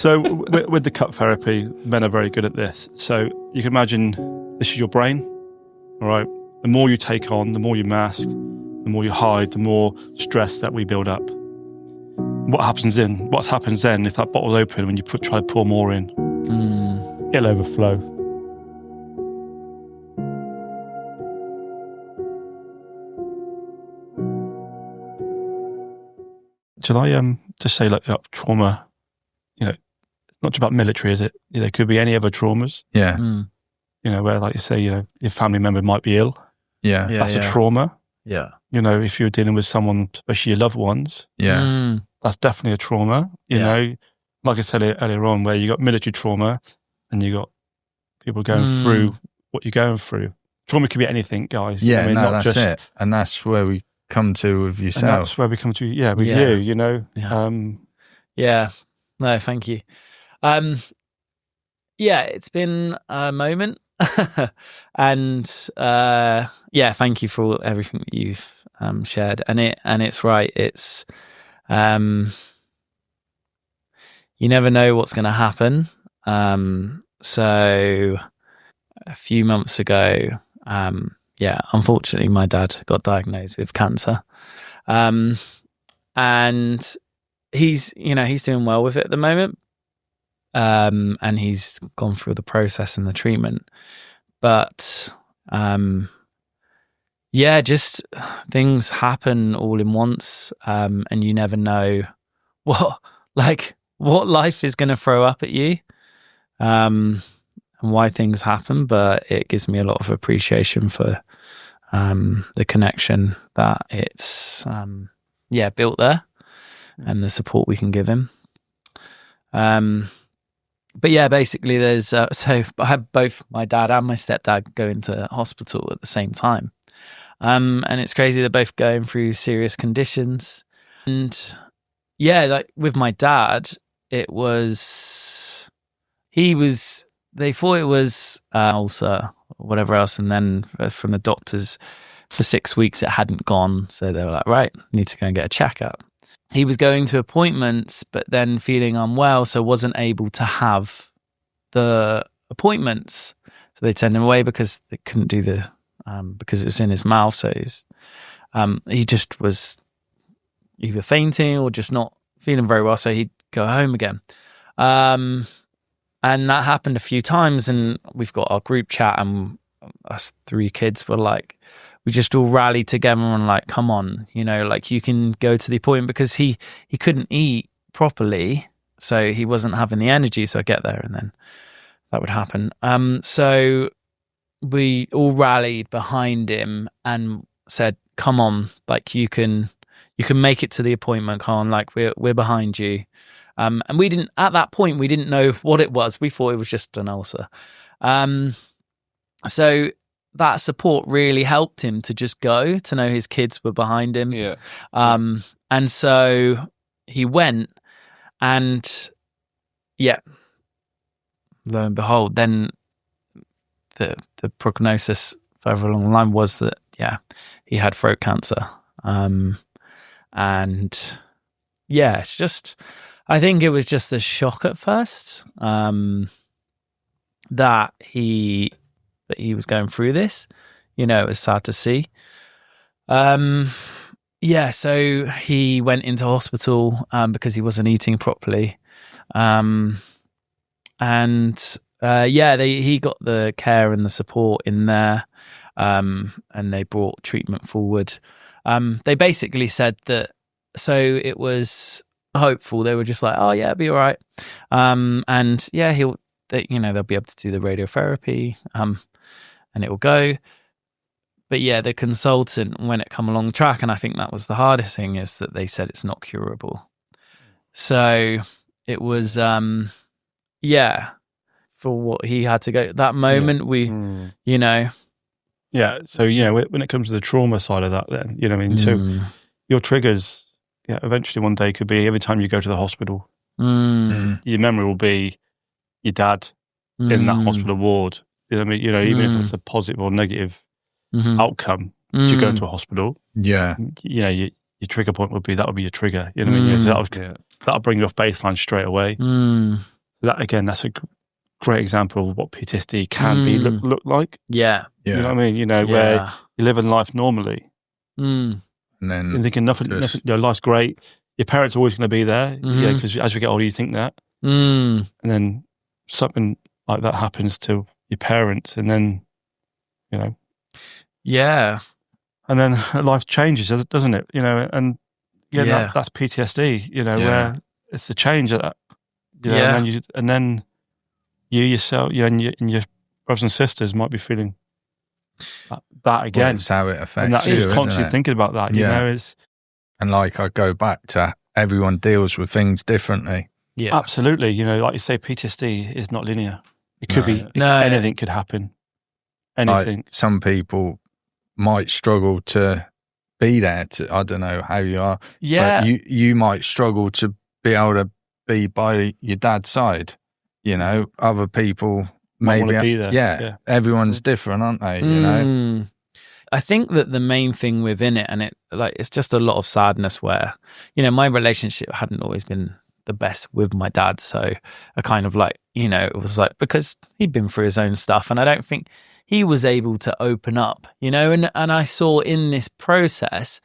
So with the cut therapy, men are very good at this. So you can imagine this is your brain, all right? The more you take on, the more you mask, the more you hide, the more stress that we build up. What happens then if that bottle's open when you try to pour more in? It'll overflow. Shall I just say, like, trauma, it's not just about military, is it? There could be any other traumas. Yeah. Where, like you say, your family member might be ill. Yeah. That's a trauma. Yeah. If you're dealing with someone, especially your loved ones. Yeah. That's definitely a trauma. You know, like I said earlier on, where you got military trauma and you got people going through what you're going through. Trauma could be anything, guys. Yeah, not that's just, it. And that's where we come to with yourself. And that's where we come to, with you, Yeah. No, thank you. It's been a moment. And thank you for everything that you've shared. And it's right. It's you never know what's going to happen. So a few months ago, unfortunately, my dad got diagnosed with cancer, and he's doing well with it at the moment, and he's gone through the process and the treatment, but just things happen all in once, and you never know what life is going to throw up at you, and why things happen. But it gives me a lot of appreciation for the connection that it's built there, and the support we can give him. Basically there's so I had both my dad and my stepdad go into hospital at the same time, and it's crazy, they're both going through serious conditions. And with my dad, they thought it was ulcer or whatever else, and then from the doctors for 6 weeks it hadn't gone, so they were like, right, need to go and get a checkup. He was going to appointments but then feeling unwell, so wasn't able to have the appointments, so they turned him away because they couldn't do the because it's in his mouth, so he just was either fainting or just not feeling very well, so he'd go home again. And that happened a few times, and we've got our group chat, and us 3 kids were like, we just all rallied together and like, come on, you can go to the appointment, because he couldn't eat properly, so he wasn't having the energy, so I get there and then that would happen. So we all rallied behind him and said, come on, you can make it to the appointment, come on, we're behind you. And we didn't know what it was. We thought it was just an ulcer. So that support really helped him to just go, to know his kids were behind him. Yeah. And so he went, and lo and behold, then the prognosis further along the line was that, he had throat cancer. It's just, I think it was just a shock at first, that he was going through this. It was sad to see. So he went into hospital because he wasn't eating properly. He got the care and the support in there, and they brought treatment forward. They basically said that, so it was hopeful. They were just like, oh yeah, it'll be all right. They'll be able to do the radiotherapy, and it will go. But the consultant, when it come along track, and I think that was the hardest thing, is that they said it's not curable. So it was, for what he had to go, that moment, So, when it comes to the trauma side of that, then, so your triggers, eventually one day could be every time you go to the hospital, your memory will be your dad in that hospital ward. Even if it's a positive or negative outcome, to go to a hospital, your trigger point would be, that would be your trigger. So that was that'll bring you off baseline straight away. That again, that's a great example of what PTSD can be look like. Yeah. You know what I mean? You know, where you're living life normally, and then you're thinking nothing, you know, life's great. Your parents are always going to be there, because as we get older, you think that, and then something like that happens to your parents, and then, you know, and then life changes, doesn't it? You know, and that's PTSD. You know, where it's the change of that. You know, and then you yourself, you know, and your brothers and sisters might be feeling that again. Well, it's how it affects and that you, is constantly isn't it? thinking about that. You know, and like I go back to everyone deals with things differently. Yeah, absolutely. You know, like you say, PTSD is not linear. It could be anything could happen. Anything. Like some people might struggle to be there. I don't know how you are. Yeah, but you might struggle to be able to be by your dad's side. You know, other people maybe be there. Yeah, everyone's different, aren't they? You know. I think that the main thing within it, and it's just a lot of sadness where, you know, my relationship hadn't always been the best with my dad. So I kind of like, you know, it was like, because he'd been through his own stuff and I don't think he was able to open up, you know, and I saw in this process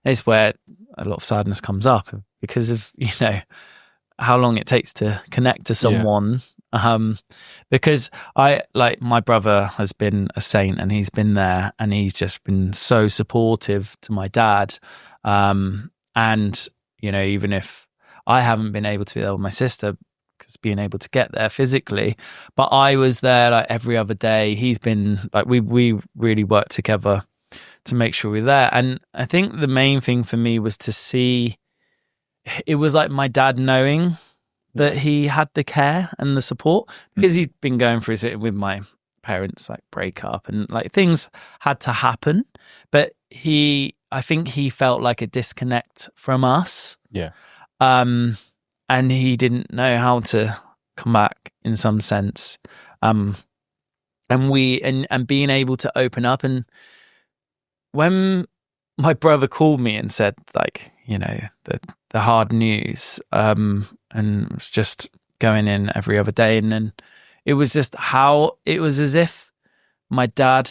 is where a lot of sadness comes up because of, you know, how long it takes to connect to someone. Because my brother has been a saint and he's been there and he's just been so supportive to my dad. And, you know, even if I haven't been able to be there with my sister, because being able to get there physically, but I was there like every other day. He's been like, we really worked together to make sure we're there. And I think the main thing for me was to see, it was like my dad knowing that he had the care and the support, because he'd been going through it with my parents, like breakup and like things had to happen. But I think he felt like a disconnect from us. Yeah. And he didn't know how to come back in some sense. And being able to open up. And when my brother called me and said, like, you know, the hard news, and was just going in every other day. And then it was just how it was as if my dad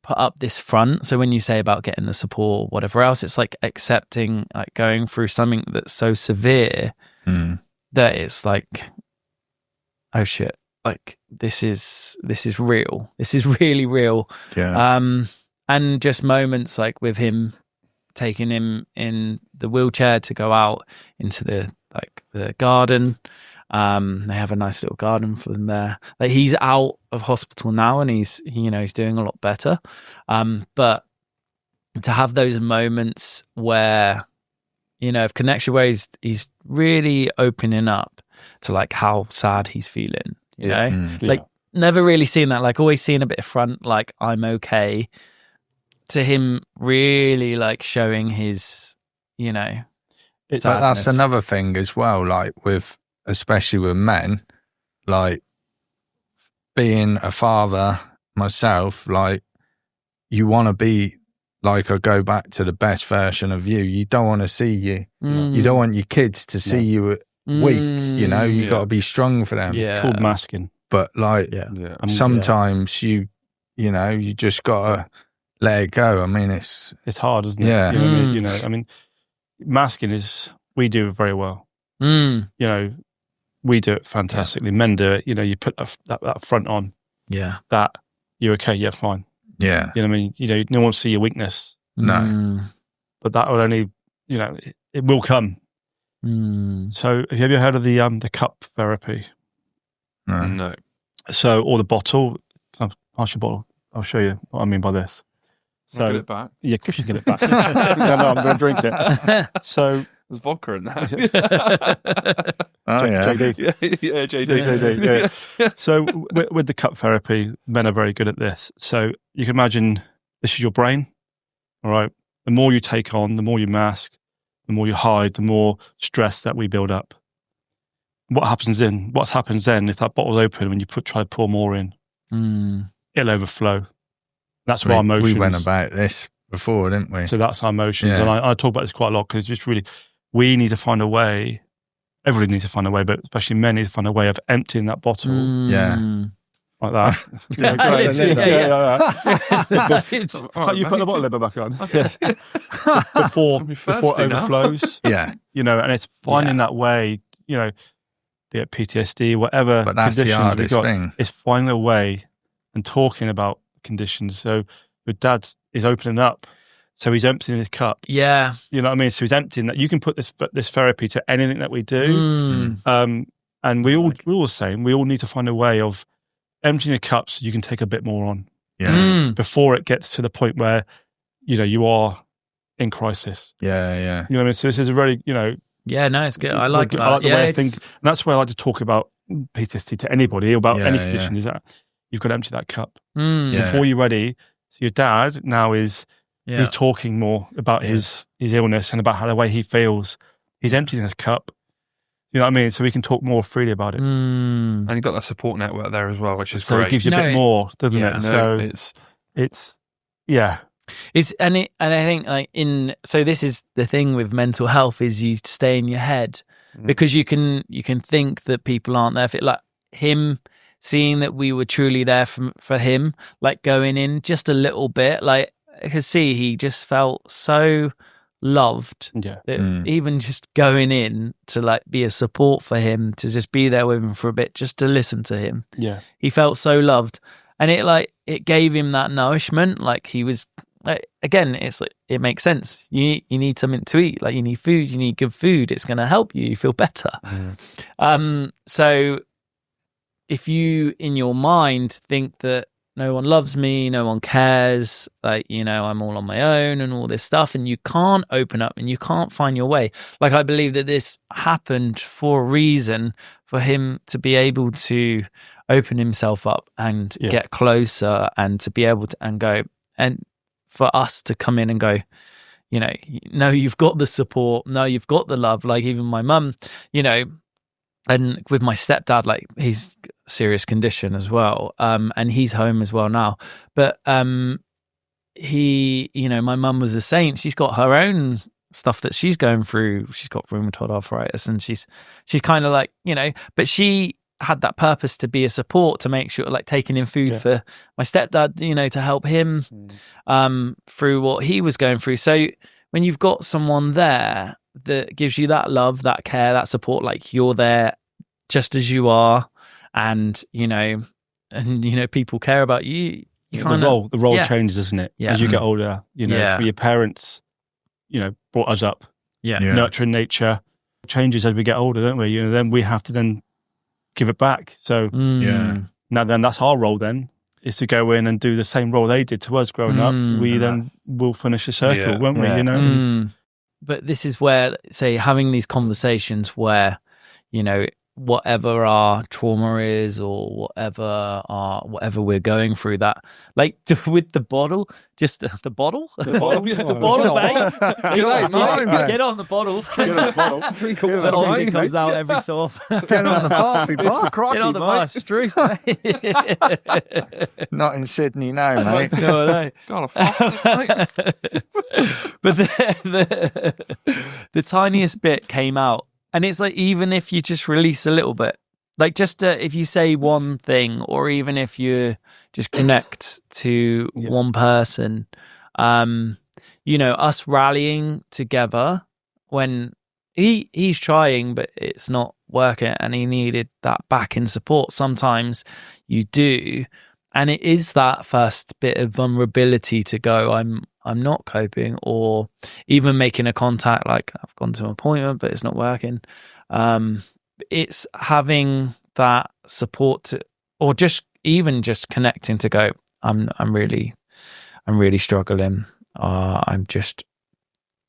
put up this front. So when you say about getting the support or whatever else, it's like accepting, like going through something that's so severe that it's like, oh shit, like this is real. This is really real. Yeah. And just moments like with him taking him in the wheelchair to go out into the garden. They have a nice little garden for them there. Like he's out of hospital now and he's doing a lot better. But to have those moments where, you know, of connection where he's really opening up to like how sad he's feeling, you know, like never really seen that, like always seeing a bit of front, like I'm okay, to him really like showing his, you know, but that's another thing as well, like especially with men, like being a father myself, like you want to be, like I go back to the best version of you. You don't want to see you. You don't want your kids to see you weak, you know, you got to be strong for them. It's called masking. But like sometimes you know, you just got to let it go. I mean, it's hard, isn't it? Yeah. You know, I mean, masking we do it very well. You know, we do it fantastically. Men do it. You know, you put that front on. Yeah. That you're okay. Yeah, fine. Yeah. You know what I mean? You know, no one will see your weakness. No. But that will only, you know, it will come. So have you ever heard of the cup therapy? No. So, or the bottle. I'll pass your bottle. I'll show you what I mean by this. So, I'll get it back. Yeah, Chris should get it back. No, I'm going to drink it. So there's vodka in there. JD. Yeah, JD. Yeah. So with the cup therapy, men are very good at this. So you can imagine this is your brain. All right. The more you take on, the more you mask, the more you hide, the more stress that we build up. What happens then if that bottle's open when you try to pour more in? It'll overflow. That's our emotions. We went about this before, didn't we? So that's our emotions. Yeah. And I talk about this quite a lot because it's really, we need to find a way everybody needs to find a way, but especially men need to find a way of emptying that bottle like that. You put the bottle lid back on. Yes. Before it overflows. Yeah. You know, and it's finding that way, you know, be it PTSD, whatever But that's condition the hardest thing. it's finding a way and talking about conditions. So your dad is opening up. So he's emptying his cup. Yeah. You know what I mean? So he's emptying that. You can put this therapy to anything that we do. And we're all the same. We all need to find a way of emptying your cup so you can take a bit more on. Yeah. Before it gets to the point where, you know, you are in crisis. Yeah. You know what I mean? So this is a really, you know. Yeah, no, it's good. I like that. I like the way I think. And that's why I like to talk about PTSD to anybody, about any condition, is that you've got to empty that cup. Before you're ready. So your dad now is... Yeah. He's talking more about his illness and about how the way he feels. He's emptying his cup. You know what I mean? So we can talk more freely about it. And you've got that support network there as well, which is so great. It gives you a bit more, doesn't it? No, so it's and I think so this is the thing with mental health, is you stay in your head because you can think that people aren't there for it. Like him seeing that we were truly there for him, like going in just a little bit, like I could see he just felt so loved that even just going in to like be a support for him, to just be there with him for a bit, just to listen to him. Yeah, he felt so loved, and it gave him that nourishment. Like he was, like, again, it's like, it makes sense. You need something to eat. Like you need food. You need good food. It's going to help you feel better. So if you in your mind think that no one loves me, no one cares, like, you know, I'm all on my own and all this stuff, and you can't open up and you can't find your way. Like, I believe that this happened for a reason, for him to be able to open himself up and get closer, and to be able to and go, and for us to come in and go, you know, no, you've got the support, no, you've got the love. Like even my mum, you know, and with my stepdad, like he's serious condition as well, and he's home as well now. But he, you know, my mum was a saint. She's got her own stuff that she's going through. She's got rheumatoid arthritis, and she's kind of like, you know, but she had that purpose to be a support, to make sure, like taking in food for my stepdad, you know, to help him through what he was going through. So when you've got someone there that gives you that love, that care, that support, like you're there just as you are, and you know, people care about you. The role changes, doesn't it? As you get older, you know, for your parents, you know, brought us up, nurturing nature changes as we get older, don't we? You know, then we have to then give it back. So now then that's our role then, is to go in and do the same role they did to us growing up. We then will finish the circle, won't we? You know. But this is where, say, having these conversations where, you know, whatever our trauma is, or whatever we're going through, that, like with the bottle, just the bottle, the bottle, mate. Get on the bottle. Drink all that obviously comes out every so often. Get on the bar, get on the bar, street, mate. Not in Sydney now, mate. No. God, a fastest, mate. But the tiniest bit came out. And it's like, even if you just release a little bit, like just if you say one thing, or even if you just connect to one person, you know, us rallying together when he's trying, but it's not working, and he needed that backing support. Sometimes you do. And it is that first bit of vulnerability to go, I'm not coping, or even making a contact, like I've gone to an appointment, but it's not working. It's having that support or just connecting to go, I'm really struggling.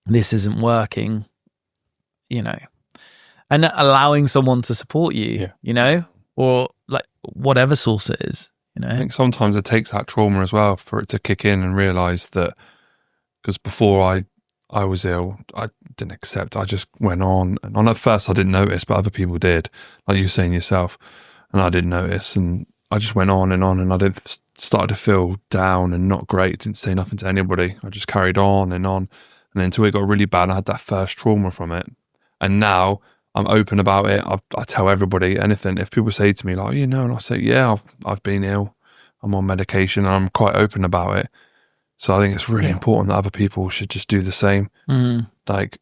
This isn't working, you know, and allowing someone to support you, you know, or like whatever source it is. You know? I think sometimes it takes that trauma as well for it to kick in and realise that, because before I was ill, I didn't accept. I just went on, and at first I didn't notice, but other people did, like you were saying yourself, and I didn't notice, and I just went on, and I started to feel down and not great. Didn't say nothing to anybody. I just carried on, and then until it got really bad, I had that first trauma from it, and now I'm open about it. I tell everybody anything. If people say to me like, and I say, yeah, I've been ill. I'm on medication, and I'm quite open about it. So I think it's really important that other people should just do the same. Like,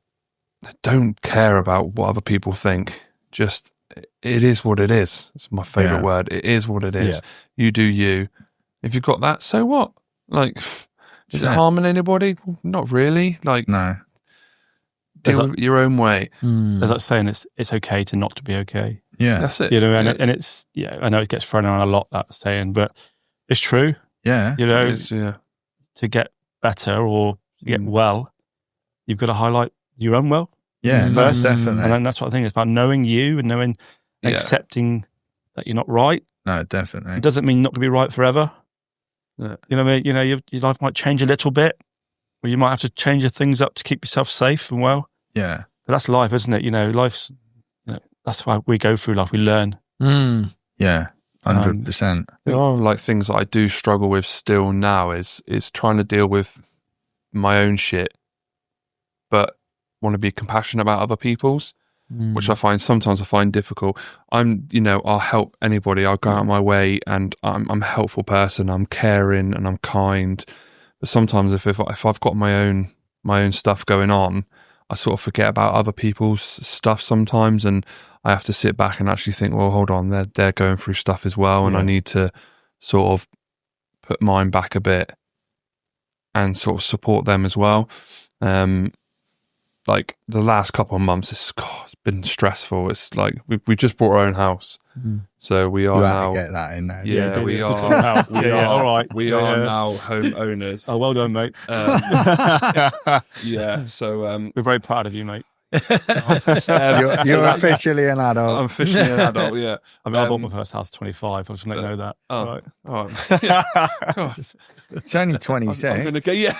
don't care about what other people think. Just, it is what it is. It's my favorite word. It is what it is. You do you. If you've got that, so what? Like, is it harming anybody? Not really. Like, no. Deal with it your own way. There's that saying, it's okay to not to be okay. Yeah. That's it. And it's, I know it gets thrown around a lot, that saying, but it's true. Yeah. It is, to get better or get well, you've got to highlight your own well. Yeah, first. Definitely. And then that's what I think. It's about knowing you and knowing, accepting that you're not right. No, definitely. It doesn't mean you're not going to be right forever. Yeah. You know what I mean? Your life might change a little bit, or you might have to change your things up to keep yourself safe and well. Yeah. But that's life, isn't it? Life's, that's why we go through life. We learn. Yeah. 100%. There are like things that I do struggle with still now is trying to deal with my own shit, but want to be compassionate about other people's, which I find difficult. I'll help anybody. I'll go out of my way, and I'm a helpful person. I'm caring and I'm kind. But sometimes if I've got my own stuff going on, I sort of forget about other people's stuff sometimes, and I have to sit back and actually think, well, hold on, they're going through stuff as well, and I need to sort of put mine back a bit and sort of support them as well. Like the last couple of months, it's been stressful. It's like we just bought our own house, so we are now get that in there. Yeah, we are. All right. We are now home owners. Oh, well done, mate. So we're very proud of you, mate. You're officially an adult. I'm officially an adult. Yeah. I mean, I bought my first house at 25. I was going to let you know that. Oh, right. Oh. It's only 26. I'm going to get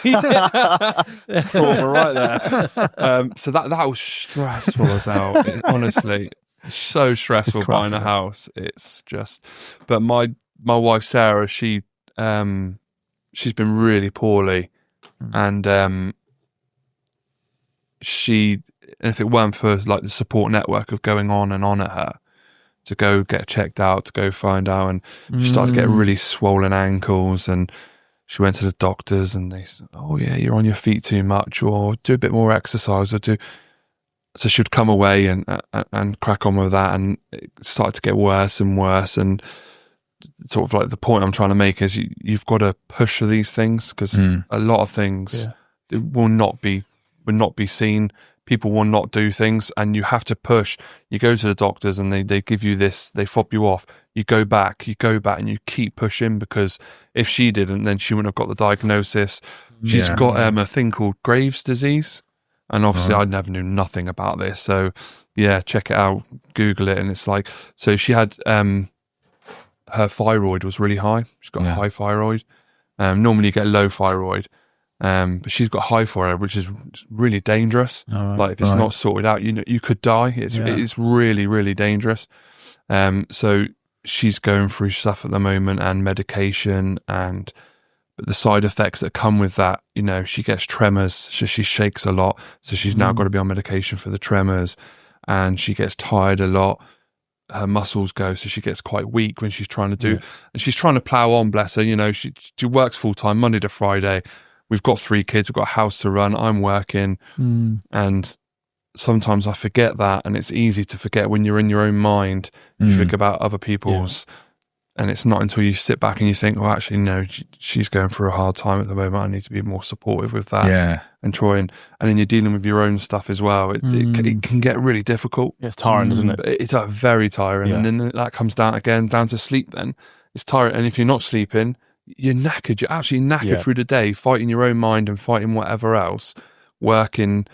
trauma right there. So that was stressful as hell. Honestly, so stressful buying a house. It's just. But my wife Sarah, she's been really poorly, and and if it weren't for like the support network of going on and on at her to go get checked out, to go find out, and she started to get really swollen ankles, and she went to the doctors and they said, oh yeah, you're on your feet too much, or do a bit more exercise, so she'd come away and crack on with that, and it started to get worse and worse. And sort of like the point I'm trying to make is you've got to push for these things, because a lot of things will not be seen. People will not do things, and you have to push. You go to the doctors and they give you this, they fob you off. You go back and you keep pushing, because if she didn't, then she wouldn't have got the diagnosis. She's got a thing called Graves' disease, and obviously I never knew nothing about this. So yeah, check it out, Google it, and it's like, so she had her thyroid was really high. She's got a high thyroid. Normally you get low thyroid. But she's got high thyroid, which is really dangerous. Like if it's not sorted out, you could die. It's really, really dangerous. So she's going through stuff at the moment, and medication, but the side effects that come with that, she gets tremors, so she shakes a lot. So she's now got to be on medication for the tremors, and she gets tired a lot. Her muscles go, so she gets quite weak when she's trying to do, and she's trying to plow on, bless her. She works full time, Monday to Friday. We've got 3 kids, we've got a house to run, I'm working, and sometimes I forget that, and it's easy to forget when you're in your own mind. You think about other people's, and it's not until you sit back and you think, oh, actually, no, she's going through a hard time at the moment, I need to be more supportive with that, and try and then you're dealing with your own stuff as well. It can get really difficult. It's tiring, isn't it? It's very tiring, and then that comes down to sleep then. It's tiring, and if you're not sleeping, you're knackered. You're absolutely knackered through the day, fighting your own mind and fighting whatever else, working,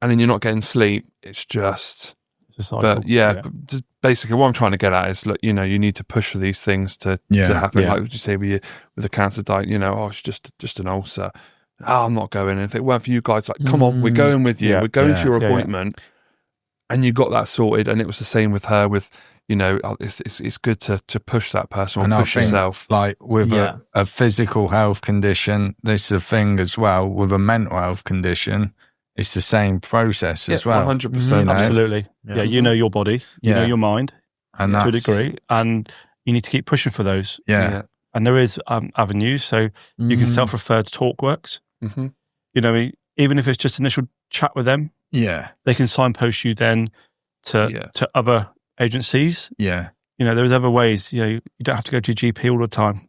and then you're not getting sleep. It's just, but just basically what I'm trying to get at is, look, you need to push for these things to happen. Like what you say with a cancer diet, it's just an ulcer. Oh, I'm not going. And if it weren't for you guys, like, come on, we're going with you. We're going to your appointment, and you got that sorted. And it was the same with her. With it's good to push that person, or push yourself. Like with a physical health condition, this is a thing as well. With a mental health condition, it's the same process as well. 100%. Absolutely. Yeah, you know your body, you know your mind, and to a degree, and you need to keep pushing for those. Yeah. And there is avenues, so you can self-refer to TalkWorks. Mm-hmm. You know, even if it's just initial chat with them, they can signpost you then to other agencies. Yeah. You know, there's other ways. You know, you don't have to go to your GP all the time,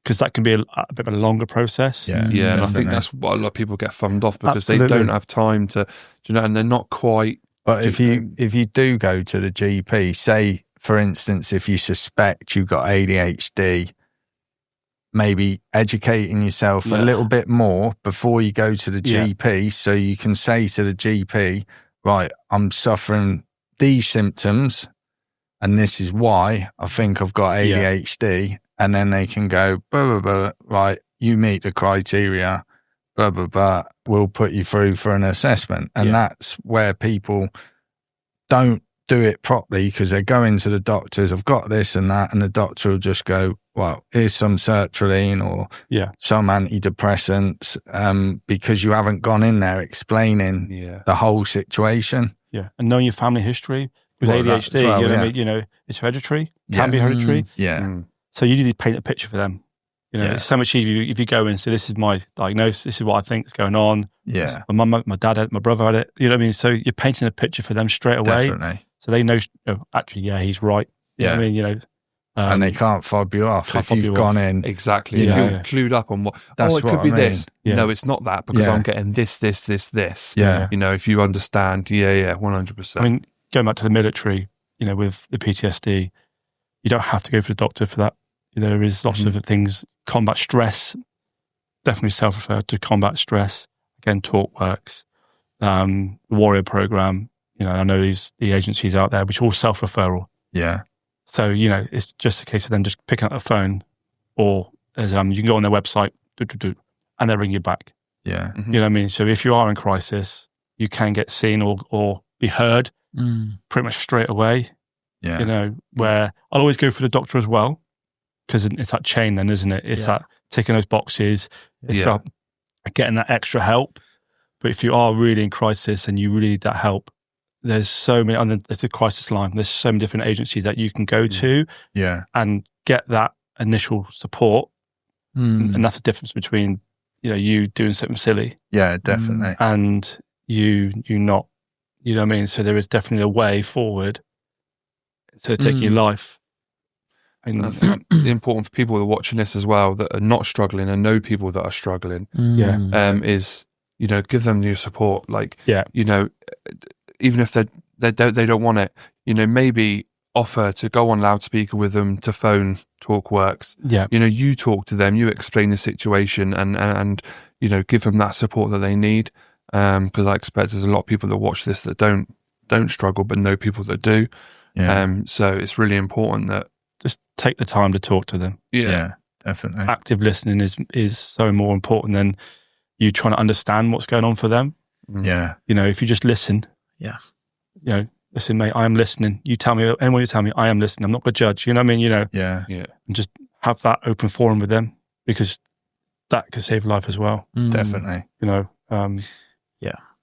because that can be a bit of a longer process. And I think that's what a lot of people get thumbed off, because they don't have time to, and they're not quite. But if you do go to the GP, say for instance, if you suspect you've got ADHD, maybe educating yourself a little bit more before you go to the GP, so you can say to the GP, right, I'm suffering these symptoms and this is why I think I've got ADHD. And then they can go, blah, blah, blah, right, you meet the criteria, blah, blah, blah, we'll put you through for an assessment. And that's where people don't do it properly, because they're going to the doctors, I've got this and that, and the doctor will just go, well, here's some sertraline or some antidepressants, because you haven't gone in there explaining the whole situation. Yeah, and knowing your family history with ADHD, you know, it's hereditary, can be hereditary. So you need to paint a picture for them. You know, it's so much easier if you go in and say, this is my diagnosis, this is what I think is going on. Yeah. My mum, my dad had it, my brother had it. You know what I mean? So you're painting a picture for them straight away. Definitely. So they know, actually, he's right. You know what I mean? You know, and they can't fob you off if you've gone in. Exactly. If you're clued up on what, it could be this. No, it's not that, because I'm getting this. Yeah. You know, if you understand, 100%. I mean, going back to the military, you know, with the PTSD, you don't have to go for the doctor for that. There is lots of things. Combat stress, definitely self-refer to combat stress. Again, TalkWorks, the Warrior Program. You know, I know the agencies out there which are all self-referral. Yeah. So, you know, it's just a case of them just picking up the phone, or as you can go on their website, and they'll ring you back. Yeah. You know what I mean? So if you are in crisis, you can get seen or be heard pretty much straight away. Yeah. You know, where I'll always go for the doctor as well, because it's that chain then, isn't it? It's that ticking those boxes. It's about getting that extra help. But if you are really in crisis and you really need that help, there's so many, and there's the crisis line. There's so many different agencies that you can go to and get that initial support. And that's the difference between, you know, you doing something silly. Yeah, definitely. And you not, you know what I mean? So there is definitely a way forward to taking your life. And I think it's important for people that are watching this as well, that are not struggling and know people that are struggling. Is, you know, give them your support. Like, you know, even if they don't want it, you know, maybe offer to go on loudspeaker with them, to phone TalkWorks. You know, you talk to them, you explain the situation, and you know, give them that support that they need. Because I expect there's a lot of people that watch this that don't struggle, but know people that do. So it's really important that just take the time to talk to them. Yeah, definitely. Active listening is so more important than you trying to understand what's going on for them. Yeah. You know, if you just listen. You know, listen, mate, I am listening. You tell me, anyone you tell me, I am listening. I'm not going to judge. You know what I mean? You know. And just have that open forum with them, because that could save life as well. Definitely. You know.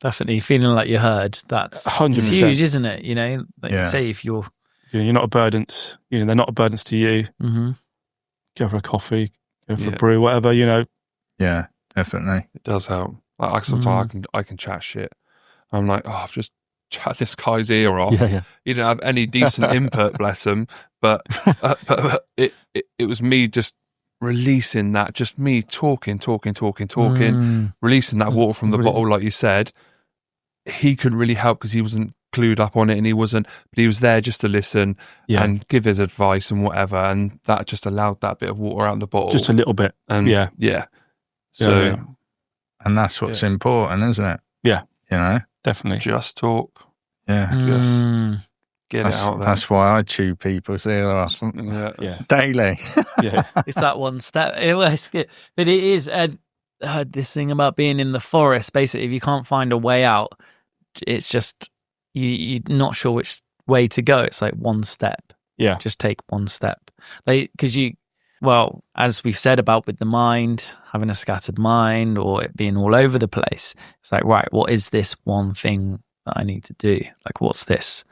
Definitely. Feeling like you're heard. That's 100%. huge, isn't it? You know, like you say, if you're not a burden. You know, they're not a burden to you. Go for a coffee, go for a brew, whatever. You know. Yeah, definitely. It does help. Like sometimes I can chat shit. I'm like, I've just chat this guy's ear off. He didn't have any decent input, bless him. But it was me just releasing that, just me talking, releasing that water from the bottle, like you said. He couldn't really help because he wasn't clued up on it, and he wasn't, but he was there just to listen and give his advice and whatever, and that just allowed that bit of water out of the bottle, just a little bit. And so and that's what's important, isn't it? You know, definitely. Just talk. Just get it out there. That's why I chew people's ear off daily. It's that one step. But it is this thing about being in the forest. Basically, if you can't find a way out, it's just you're not sure which way to go. It's like one step. Just take one step. Like, because well, as we've said about with the mind, having a scattered mind or it being all over the place, it's like, right, what is this one thing that I need to do? Like, what's this?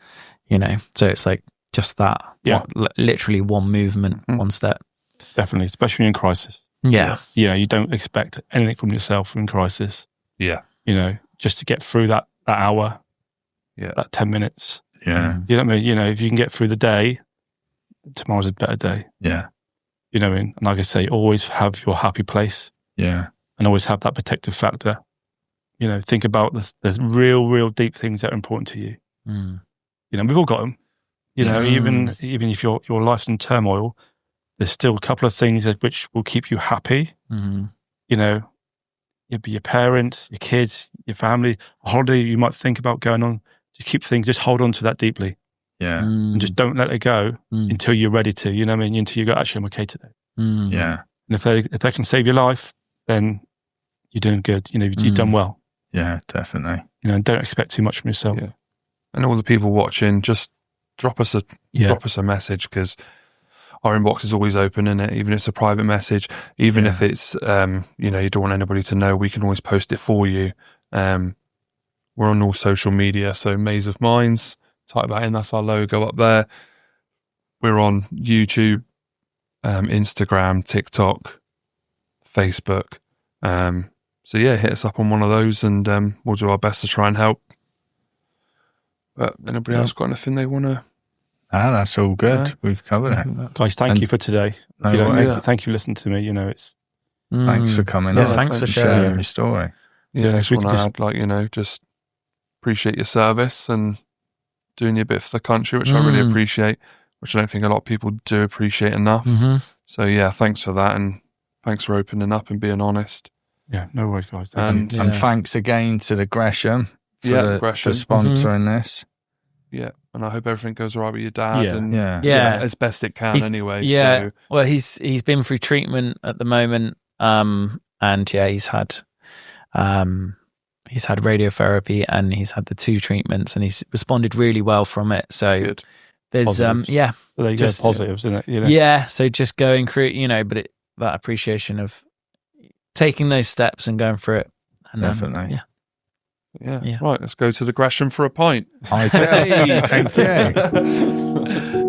You know, so it's like just that, literally one movement, one step. Definitely, especially in crisis. Yeah. You know, you don't expect anything from yourself in crisis. Yeah. You know, just to get through that hour, that 10 minutes. Yeah. You know what I mean? You know, if you can get through the day, tomorrow's a better day. Yeah. You know what I mean? And like I say, always have your happy place. Yeah. And always have that protective factor. You know, think about the real deep things that are important to you. Mm. You know, we've all got them. You know, even if your life's in turmoil, there's still a couple of things which will keep you happy. Mm-hmm. You know, it'd be your parents, your kids, your family, a holiday you might think about going on. Just hold on to that deeply. Yeah. And just don't let it go until you're ready to, you know what I mean? Until you go, actually, I'm okay today. Yeah. And if they can save your life, then you're doing good. You know, you've done well. Yeah, definitely. You know, and don't expect too much from yourself. Yeah. And all the people watching, just drop us a message, because our inbox is always open, and even if it's a private message, even if it's you know, you don't want anybody to know, we can always post it for you. We're on all social media, so Maze of Minds, type that in, that's our logo up there. We're on YouTube, Instagram, TikTok, Facebook. So yeah, hit us up on one of those, and we'll do our best to try and help. But anybody else got anything they want to? That's all good. Yeah. We've covered it. Guys, thank you for today. No You know, worries. thank you for listening to me. You know, it's Thanks for coming on. Thanks for sharing sharing your story. Yeah, I just we want could to add, like, you know, just appreciate your service and doing your bit for the country, which I really appreciate, which I don't think a lot of people do appreciate enough. So yeah, thanks for that, and thanks for opening up and being honest. yeah, no worries, guys. And And thanks again to the Gresham for Gresham. sponsoring this. Yeah, and I hope everything goes all right with your dad. Yeah. And Yeah. as best it can anyway. Yeah. So. Well, he's been through treatment at the moment, and he's had radiotherapy, and he's had the 2 treatments, and he's responded really well from it. So Good. there's Positives. So there you just- go, positives, isn't it? You know? yeah. So just going through, you know, but that appreciation of taking those steps and going through it. And, Definitely. Yeah. Right, let's go to the Gresham for a pint. I do. Thank you.